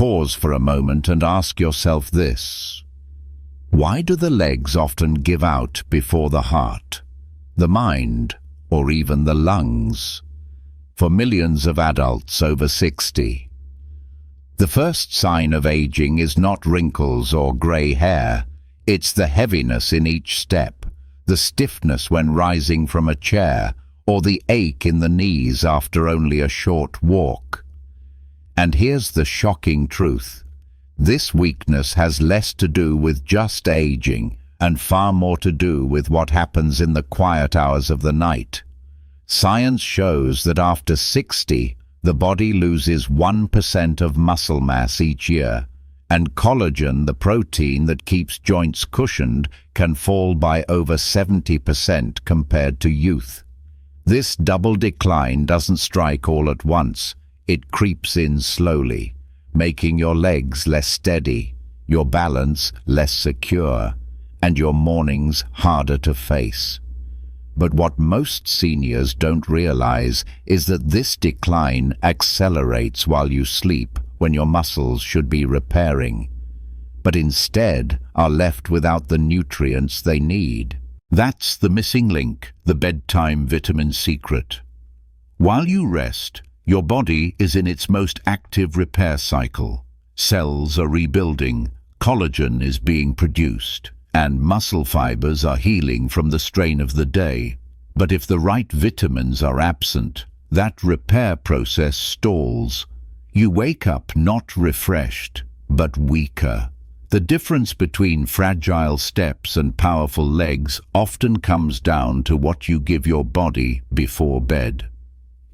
pause for a moment and ask yourself this. Why do the legs often give out before the heart, the mind, or even the lungs? For millions of adults over 60. The first sign of aging is not wrinkles or grey hair. It's the heaviness in each step, the stiffness when rising from a chair, or the ache in the knees after only a short walk. And here's the shocking truth. This weakness has less to do with just aging and far more to do with what happens in the quiet hours of the night. Science shows that after 60, the body loses 1% of muscle mass each year, and collagen, the protein that keeps joints cushioned, can fall by over 70% compared to youth. This double decline doesn't strike all at once. It creeps in slowly, making your legs less steady, your balance less secure, and your mornings harder to face. But what most seniors don't realize is that this decline accelerates while you sleep, when your muscles should be repairing, but instead are left without the nutrients they need. That's the missing link, the bedtime vitamin secret. While you rest, your body is in its most active repair cycle. Cells are rebuilding, collagen is being produced, and muscle fibers are healing from the strain of the day. But if the right vitamins are absent, that repair process stalls. You wake up not refreshed, but weaker. The difference between fragile steps and powerful legs often comes down to what you give your body before bed.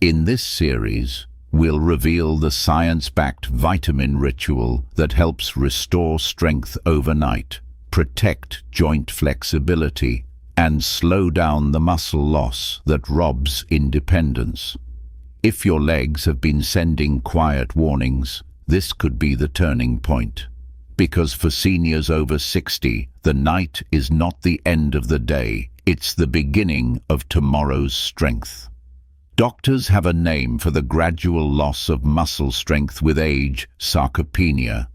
In this series, we'll reveal the science-backed vitamin ritual that helps restore strength overnight, protect joint flexibility, and slow down the muscle loss that robs independence. If your legs have been sending quiet warnings, this could be the turning point. Because for seniors over 60, the night is not the end of the day, it's the beginning of tomorrow's strength. Doctors have a name for the gradual loss of muscle strength with age: sarcopenia.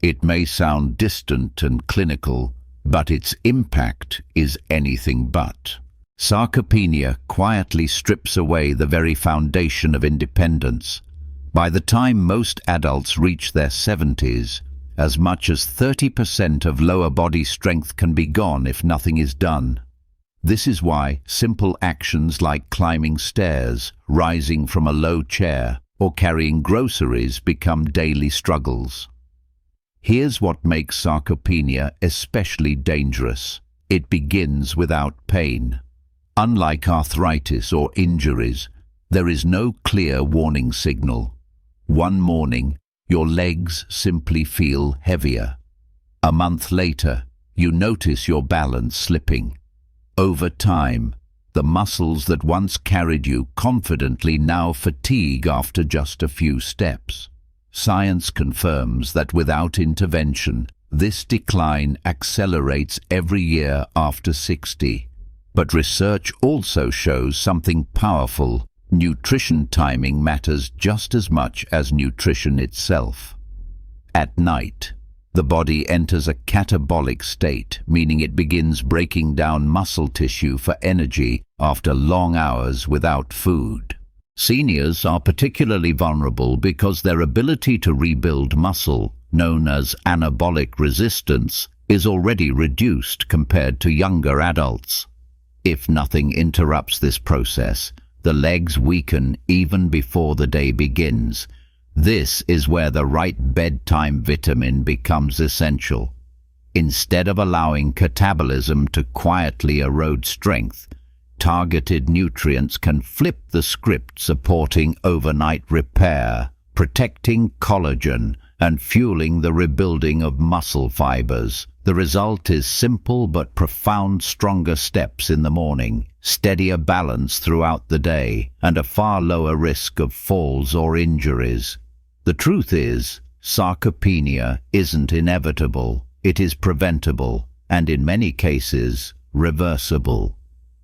It may sound distant and clinical, but its impact is anything but. Sarcopenia quietly strips away the very foundation of independence. By the time most adults reach their 70s, as much as 30% of lower body strength can be gone if nothing is done. This is why simple actions like climbing stairs, rising from a low chair, or carrying groceries become daily struggles. Here's what makes sarcopenia especially dangerous. It begins without pain. Unlike arthritis or injuries, there is no clear warning signal. One morning, your legs simply feel heavier. A month later, you notice your balance slipping. Over time, the muscles that once carried you confidently now fatigue after just a few steps. Science confirms that without intervention, this decline accelerates every year after 60. But research also shows something powerful. Nutrition timing matters just as much as nutrition itself. At night, the body enters a catabolic state, meaning it begins breaking down muscle tissue for energy after long hours without food. Seniors are particularly vulnerable because their ability to rebuild muscle, known as anabolic resistance, is already reduced compared to younger adults. If nothing interrupts this process, the legs weaken even before the day begins. This is where the right bedtime vitamin becomes essential. Instead of allowing catabolism to quietly erode strength, targeted nutrients can flip the script, supporting overnight repair, protecting collagen, and fueling the rebuilding of muscle fibers. The result is simple but profound: stronger steps in the morning, steadier balance throughout the day, and a far lower risk of falls or injuries. The truth is, sarcopenia isn't inevitable. It is preventable, and in many cases, reversible.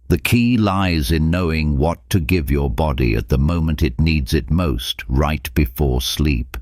The key lies in knowing what to give your body at the moment it needs it most, right before sleep.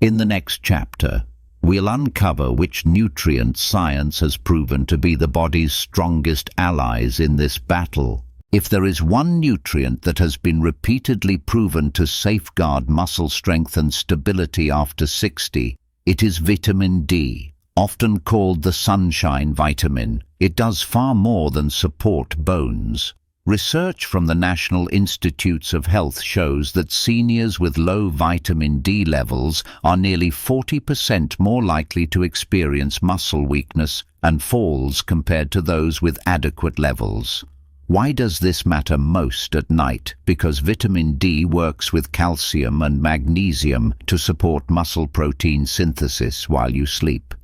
In the next chapter, we'll uncover which nutrient science has proven to be the body's strongest allies in this battle. If there is one nutrient that has been repeatedly proven to safeguard muscle strength and stability after 60, it is vitamin D. Often called the sunshine vitamin, it does far more than support bones. Research from the National Institutes of Health shows that seniors with low vitamin D levels are nearly 40% more likely to experience muscle weakness and falls compared to those with adequate levels. Why does this matter most at night? Because vitamin D works with calcium and magnesium to support muscle protein synthesis while you sleep.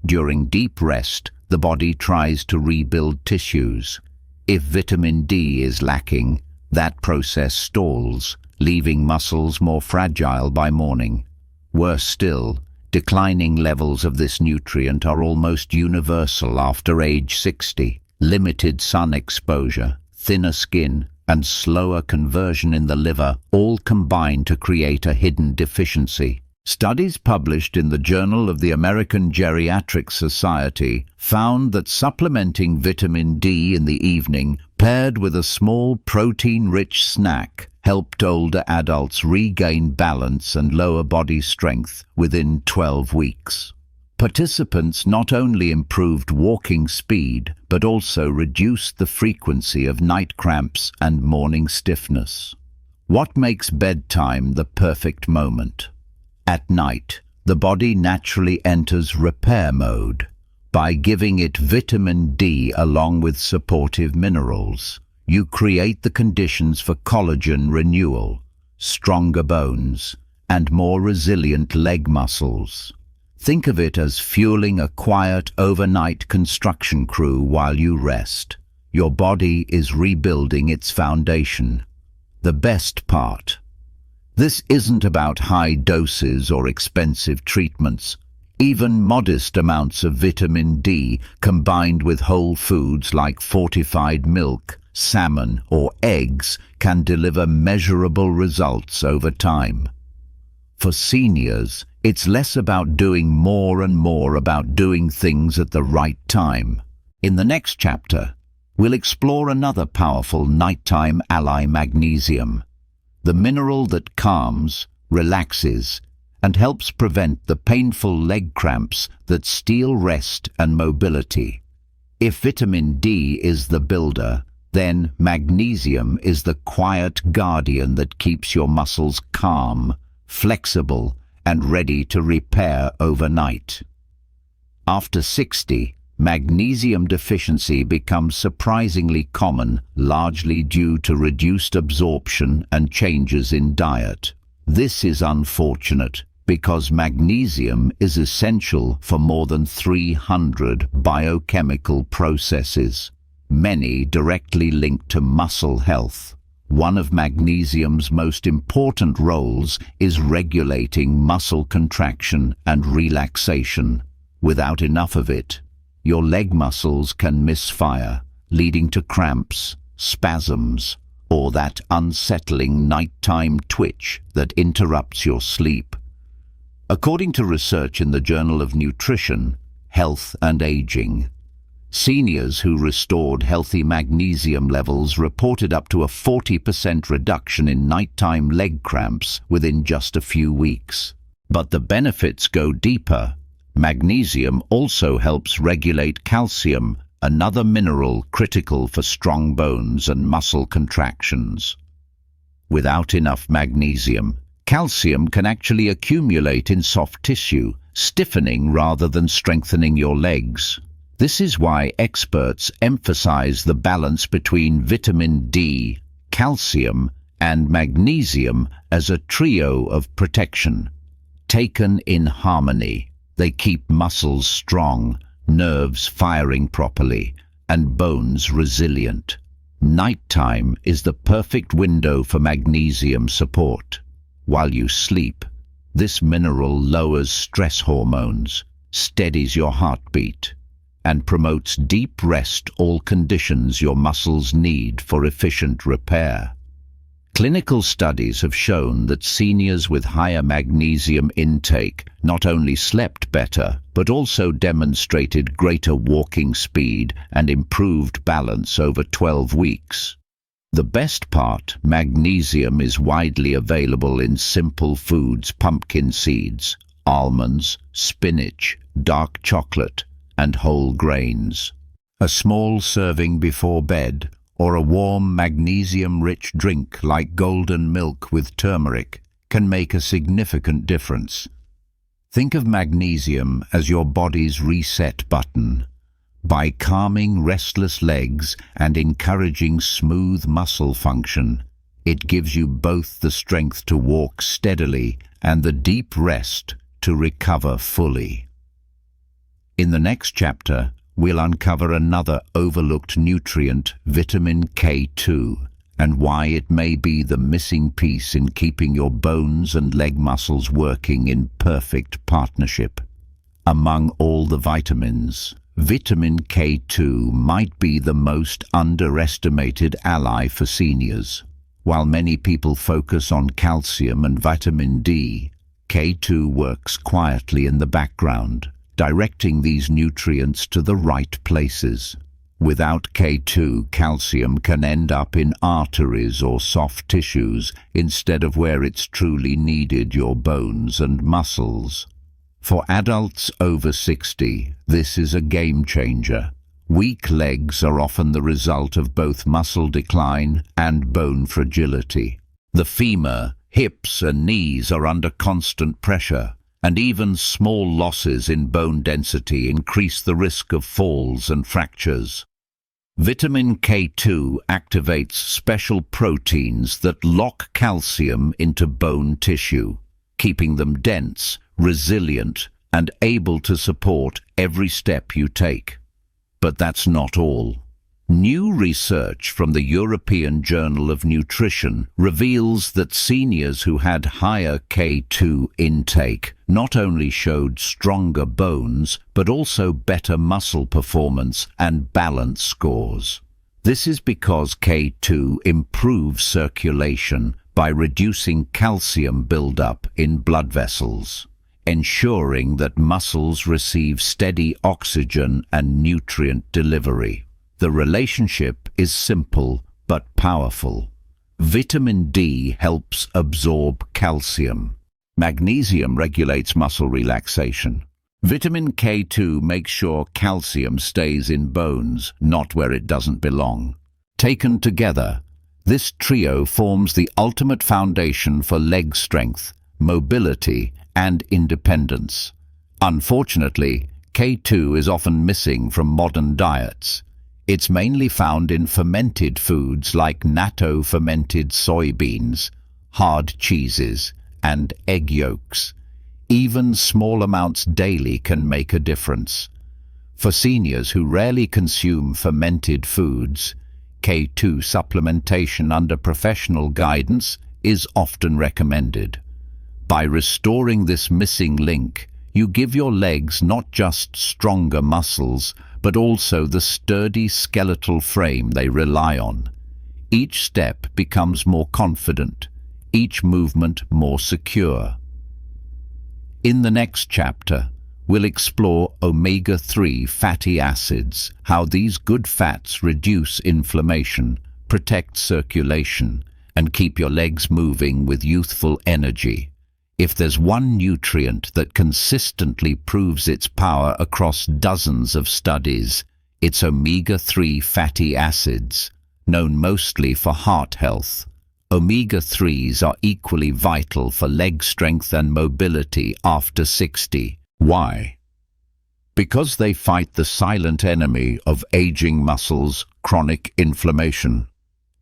During deep rest, the body tries to rebuild tissues. If vitamin D is lacking, that process stalls, leaving muscles more fragile by morning. Worse still, declining levels of this nutrient are almost universal after age 60. Limited sun exposure, thinner skin, and slower conversion in the liver all combine to create a hidden deficiency. Studies published in the Journal of the American Geriatric Society found that supplementing vitamin D in the evening, paired with a small protein-rich snack, helped older adults regain balance and lower body strength within 12 weeks. Participants not only improved walking speed, but also reduced the frequency of night cramps and morning stiffness. What makes bedtime the perfect moment? At night, the body naturally enters repair mode by giving it vitamin D along with supportive minerals. You create the conditions for collagen renewal, stronger bones, and more resilient leg muscles. Think of it as fueling a quiet overnight construction crew while you rest. Your body is rebuilding its foundation. The best part: this isn't about high doses or expensive treatments. Even modest amounts of vitamin D combined with whole foods like fortified milk, salmon, or eggs can deliver measurable results over time. For seniors, it's less about doing more and more about doing things at the right time. In the next chapter, we'll explore another powerful nighttime ally, magnesium, the mineral that calms, relaxes, and helps prevent the painful leg cramps that steal rest and mobility. If vitamin D is the builder, then magnesium is the quiet guardian that keeps your muscles calm, flexible, and ready to repair overnight. After 60, magnesium deficiency becomes surprisingly common, largely due to reduced absorption and changes in diet. This is unfortunate because magnesium is essential for more than 300 biochemical processes, many directly linked to muscle health. One of magnesium's most important roles is regulating muscle contraction and relaxation. Without enough of it, your leg muscles can misfire, leading to cramps, spasms, or that unsettling nighttime twitch that interrupts your sleep. According to research in the Journal of Nutrition, Health and Aging, seniors who restored healthy magnesium levels reported up to a 40% reduction in nighttime leg cramps within just a few weeks. But the benefits go deeper. Magnesium also helps regulate calcium, another mineral critical for strong bones and muscle contractions. Without enough magnesium, calcium can actually accumulate in soft tissue, stiffening rather than strengthening your legs. This is why experts emphasize the balance between vitamin D, calcium, and magnesium as a trio of protection. Taken in harmony, they keep muscles strong, nerves firing properly, and bones resilient. Nighttime is the perfect window for magnesium support. While you sleep, this mineral lowers stress hormones, steadies your heartbeat, and promotes deep rest, all conditions your muscles need for efficient repair. Clinical studies have shown that seniors with higher magnesium intake not only slept better, but also demonstrated greater walking speed and improved balance over 12 weeks. The best part, magnesium is widely available in simple foods: pumpkin seeds, almonds, spinach, dark chocolate, and whole grains. A small serving before bed, or a warm magnesium-rich drink like golden milk with turmeric, can make a significant difference. Think of magnesium as your body's reset button. By calming restless legs and encouraging smooth muscle function, it gives you both the strength to walk steadily and the deep rest to recover fully. In the next chapter, we'll uncover another overlooked nutrient, vitamin K2, and why it may be the missing piece in keeping your bones and leg muscles working in perfect partnership. Among all the vitamins, vitamin K2 might be the most underestimated ally for seniors. While many people focus on calcium and vitamin D, K2 works quietly in the background, directing these nutrients to the right places. Without K2, calcium can end up in arteries or soft tissues instead of where it's truly needed, your bones and muscles. For adults over 60, this is a game changer. Weak legs are often the result of both muscle decline and bone fragility. The femur, hips, and knees are under constant pressure, and even small losses in bone density increase the risk of falls and fractures. Vitamin K2 activates special proteins that lock calcium into bone tissue, keeping them dense, resilient, and able to support every step you take. But that's not all. New research from the European Journal of Nutrition reveals that seniors who had higher K2 intake not only showed stronger bones, but also better muscle performance and balance scores. This is because K2 improves circulation by reducing calcium buildup in blood vessels, ensuring that muscles receive steady oxygen and nutrient delivery. The relationship is simple but powerful. Vitamin D helps absorb calcium. Magnesium regulates muscle relaxation. Vitamin K2 makes sure calcium stays in bones, not where it doesn't belong. Taken together, this trio forms the ultimate foundation for leg strength, mobility, and independence. Unfortunately, K2 is often missing from modern diets. It's mainly found in fermented foods like natto fermented soybeans, hard cheeses, and egg yolks. Even small amounts daily can make a difference. For seniors who rarely consume fermented foods, K2 supplementation under professional guidance is often recommended. By restoring this missing link, you give your legs not just stronger muscles, but also the sturdy skeletal frame they rely on. Each step becomes more confident, each movement more secure. In the next chapter, we'll explore omega-3 fatty acids, how these good fats reduce inflammation, protect circulation, and keep your legs moving with youthful energy. If there's one nutrient that consistently proves its power across dozens of studies, it's omega-3 fatty acids, known mostly for heart health. Omega-3s are equally vital for leg strength and mobility after 60. Why? Because they fight the silent enemy of aging muscles, chronic inflammation.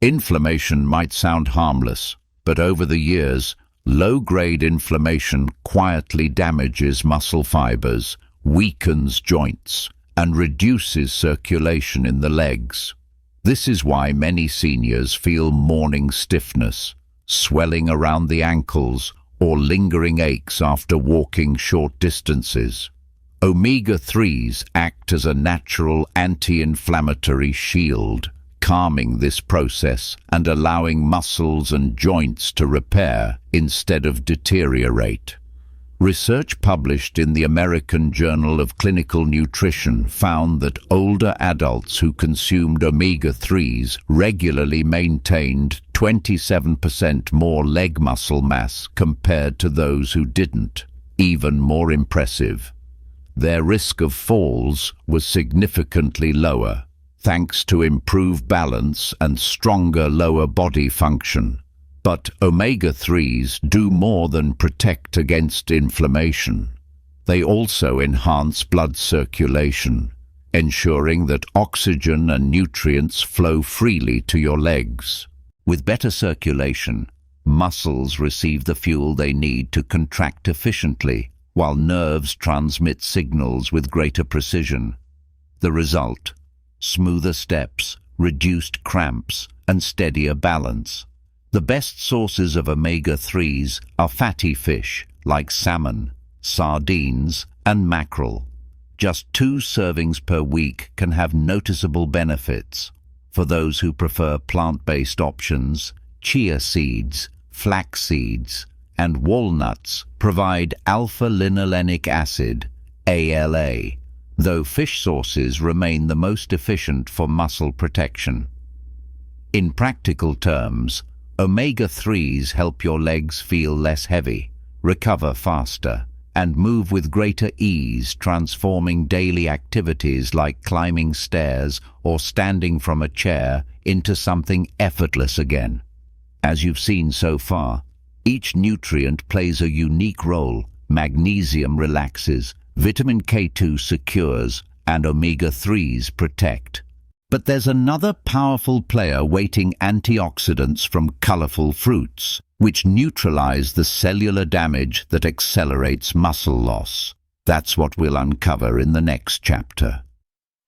Inflammation might sound harmless, but over the years, low-grade inflammation quietly damages muscle fibers, weakens joints, and reduces circulation in the legs. This is why many seniors feel morning stiffness, swelling around the ankles, or lingering aches after walking short distances. Omega-3s act as a natural anti-inflammatory shield, calming this process and allowing muscles and joints to repair instead of deteriorate. Research published in the American Journal of Clinical Nutrition found that older adults who consumed omega-3s regularly maintained 27% more leg muscle mass compared to those who didn't. Even more impressive, their risk of falls was significantly lower, thanks to improved balance and stronger lower body function. But omega-3s do more than protect against inflammation. They also enhance blood circulation, ensuring that oxygen and nutrients flow freely to your legs. With better circulation, muscles receive the fuel they need to contract efficiently, while nerves transmit signals with greater precision. The result: smoother steps, reduced cramps, and steadier balance. The best sources of omega-3s are fatty fish like salmon, sardines, and mackerel. Just 2 servings per week can have noticeable benefits. For those who prefer plant-based options, chia seeds, flax seeds, and walnuts provide alpha-linolenic acid, ALA, though fish sources remain the most efficient for muscle protection. In practical terms, omega-3s help your legs feel less heavy, recover faster, and move with greater ease, transforming daily activities like climbing stairs or standing from a chair into something effortless again. As you've seen so far, each nutrient plays a unique role. Magnesium relaxes, vitamin K2 secures, and omega-3s protect. But there's another powerful player waiting: antioxidants from colorful fruits, which neutralize the cellular damage that accelerates muscle loss. That's what we'll uncover in the next chapter.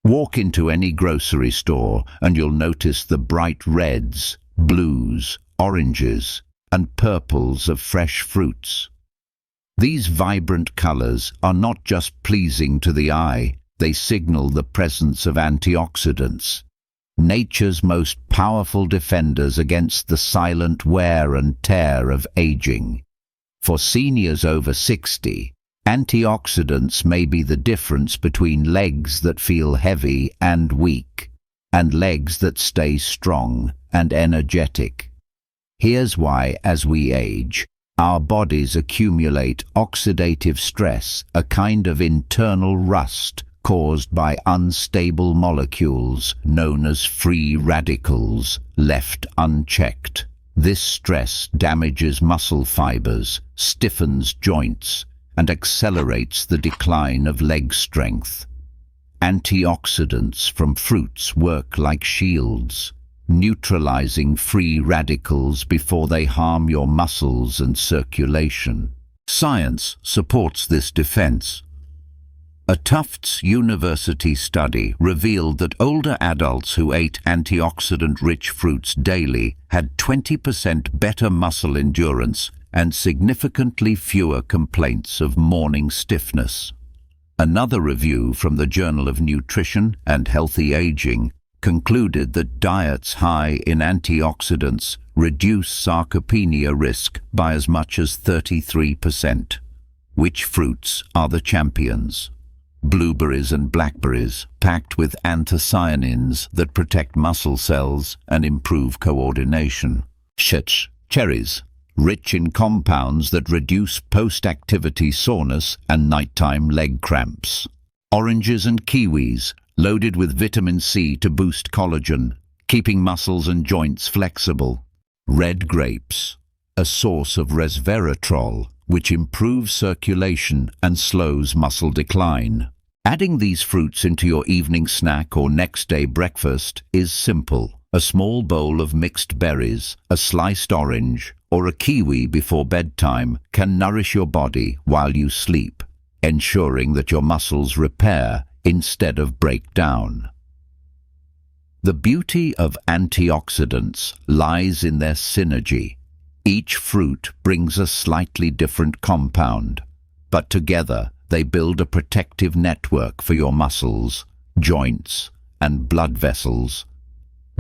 Walk into any grocery store and you'll notice the bright reds, blues, oranges, and purples of fresh fruits. These vibrant colors are not just pleasing to the eye, they signal the presence of antioxidants, nature's most powerful defenders against the silent wear and tear of aging. For seniors over 60, antioxidants may be the difference between legs that feel heavy and weak, and legs that stay strong and energetic. Here's why: as we age, our bodies accumulate oxidative stress, a kind of internal rust caused by unstable molecules known as free radicals left unchecked. This stress damages muscle fibers, stiffens joints, and accelerates the decline of leg strength. Antioxidants from fruits work like shields, neutralizing free radicals before they harm your muscles and circulation. Science supports this defense. A Tufts University study revealed that older adults who ate antioxidant-rich fruits daily had 20% better muscle endurance and significantly fewer complaints of morning stiffness. Another review from the Journal of Nutrition and Healthy Aging concluded that diets high in antioxidants reduce sarcopenia risk by as much as 33%. Which fruits are the champions? Blueberries and blackberries, packed with anthocyanins that protect muscle cells and improve coordination. Cherries, rich in compounds that reduce post-activity soreness and nighttime leg cramps. Oranges and kiwis, loaded with vitamin C to boost collagen, keeping muscles and joints flexible. Red grapes, a source of resveratrol, which improves circulation and slows muscle decline. Adding these fruits into your evening snack or next day breakfast is simple. A small bowl of mixed berries, a sliced orange, or a kiwi before bedtime can nourish your body while you sleep, ensuring that your muscles repair instead of break down. The beauty of antioxidants lies in their synergy. Each fruit brings a slightly different compound, but together they build a protective network for your muscles, joints, and blood vessels.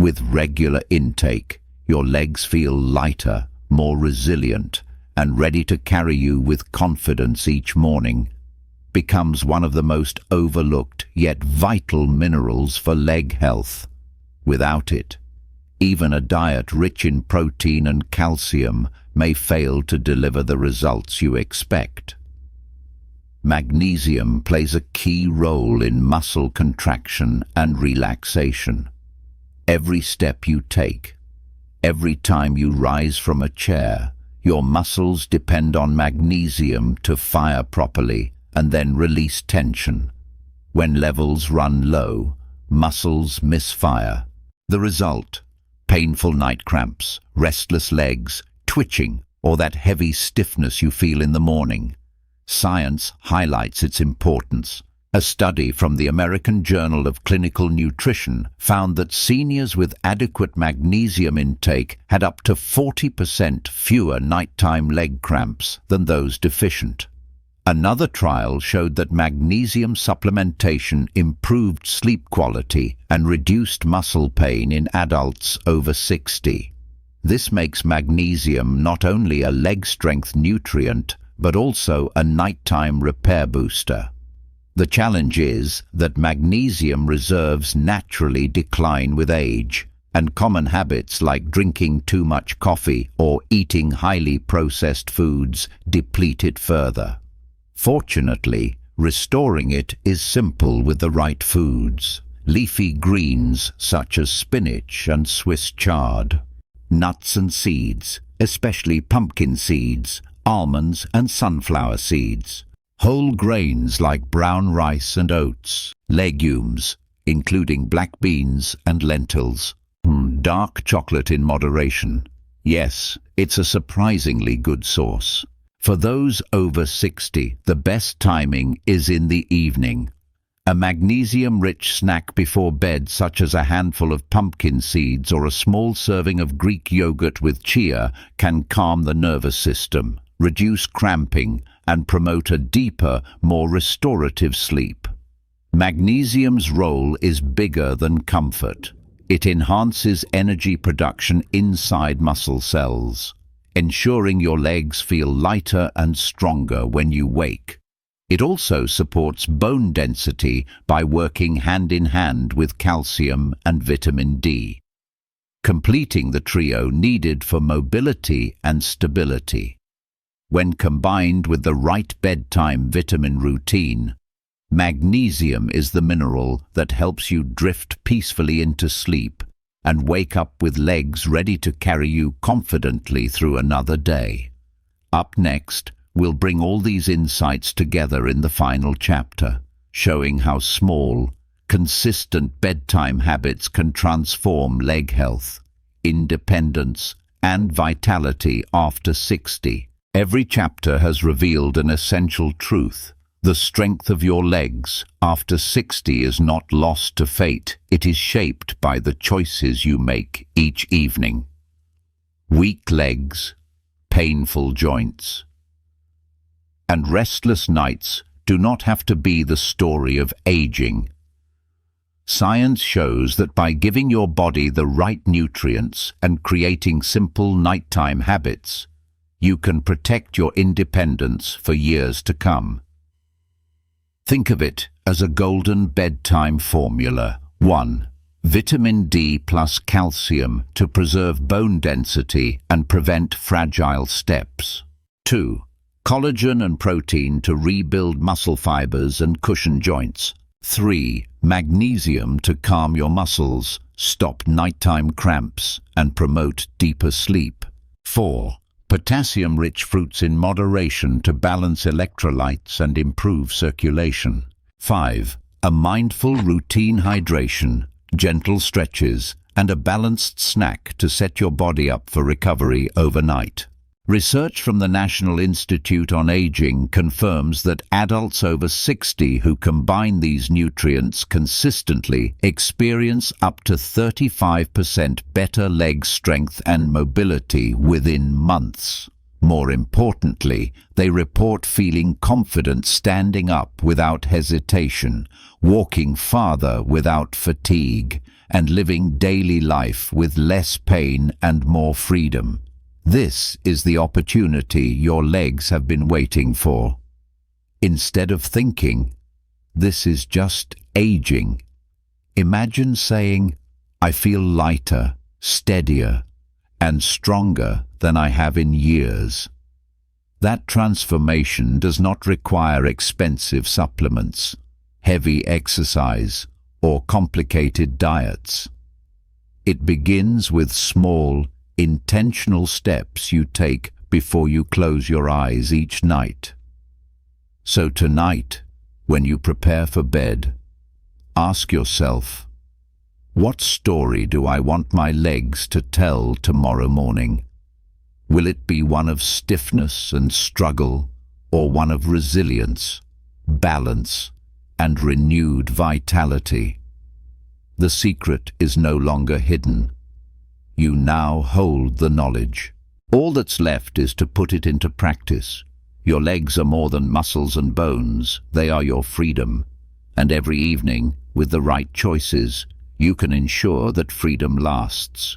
With regular intake, your legs feel lighter, more resilient, and ready to carry you with confidence each morning. Becomes one of the most overlooked yet vital minerals for leg health. Without it, even a diet rich in protein and calcium may fail to deliver the results you expect. Magnesium plays a key role in muscle contraction and relaxation. Every step you take, every time you rise from a chair, your muscles depend on magnesium to fire properly and then release tension. When levels run low, muscles misfire. The result: painful night cramps, restless legs, twitching, or that heavy stiffness you feel in the morning. Science highlights its importance. A study from the American Journal of Clinical Nutrition found that seniors with adequate magnesium intake had up to 40% fewer nighttime leg cramps than those deficient. Another trial showed that magnesium supplementation improved sleep quality and reduced muscle pain in adults over 60. This makes magnesium not only a leg strength nutrient, but also a nighttime repair booster. The challenge is that magnesium reserves naturally decline with age, and common habits like drinking too much coffee or eating highly processed foods deplete it further. Fortunately, restoring it is simple with the right foods. Leafy greens such as spinach and Swiss chard. Nuts and seeds, especially pumpkin seeds, almonds and sunflower seeds. Whole grains like brown rice and oats. Legumes, including black beans and lentils. Dark chocolate in moderation. Yes, it's a surprisingly good source. For those over 60, the best timing is in the evening. A magnesium-rich snack before bed, such as a handful of pumpkin seeds or a small serving of Greek yogurt with chia, can calm the nervous system, reduce cramping, and promote a deeper, more restorative sleep. Magnesium's role is bigger than comfort. It enhances energy production inside muscle cells, ensuring your legs feel lighter and stronger when you wake. It also supports bone density by working hand in hand with calcium and vitamin D, completing the trio needed for mobility and stability. When combined with the right bedtime vitamin routine, magnesium is the mineral that helps you drift peacefully into sleep and wake up with legs ready to carry you confidently through another day. Up next, we'll bring all these insights together in the final chapter, showing how small, consistent bedtime habits can transform leg health, independence, and vitality after 60. Every chapter has revealed an essential truth. The strength of your legs after 60 is not lost to fate. It is shaped by the choices you make each evening. Weak legs, painful joints, and restless nights do not have to be the story of aging. Science shows that by giving your body the right nutrients and creating simple nighttime habits, you can protect your independence for years to come. Think of it as a golden bedtime formula. 1. Vitamin D plus calcium to preserve bone density and prevent fragile steps. 2. Collagen and protein to rebuild muscle fibers and cushion joints. 3. Magnesium to calm your muscles, stop nighttime cramps, and promote deeper sleep. 4. Potassium-rich fruits in moderation to balance electrolytes and improve circulation. 5. A mindful routine hydration, gentle stretches, and a balanced snack to set your body up for recovery overnight. Research from the National Institute on Aging confirms that adults over 60 who combine these nutrients consistently experience up to 35% better leg strength and mobility within months. More importantly, they report feeling confident standing up without hesitation, walking farther without fatigue, and living daily life with less pain and more freedom. This is the opportunity your legs have been waiting for. Instead of thinking, "This is just aging," imagine saying, "I feel lighter, steadier, and stronger than I have in years." That transformation does not require expensive supplements, heavy exercise, or complicated diets. It begins with small, intentional steps you take before you close your eyes each night. So tonight, when you prepare for bed, ask yourself, what story do I want my legs to tell tomorrow morning? Will it be one of stiffness and struggle, or one of resilience, balance, and renewed vitality? The secret is no longer hidden. You now hold the knowledge. All that's left is to put it into practice. Your legs are more than muscles and bones. They are your freedom. And every evening, with the right choices, you can ensure that freedom lasts.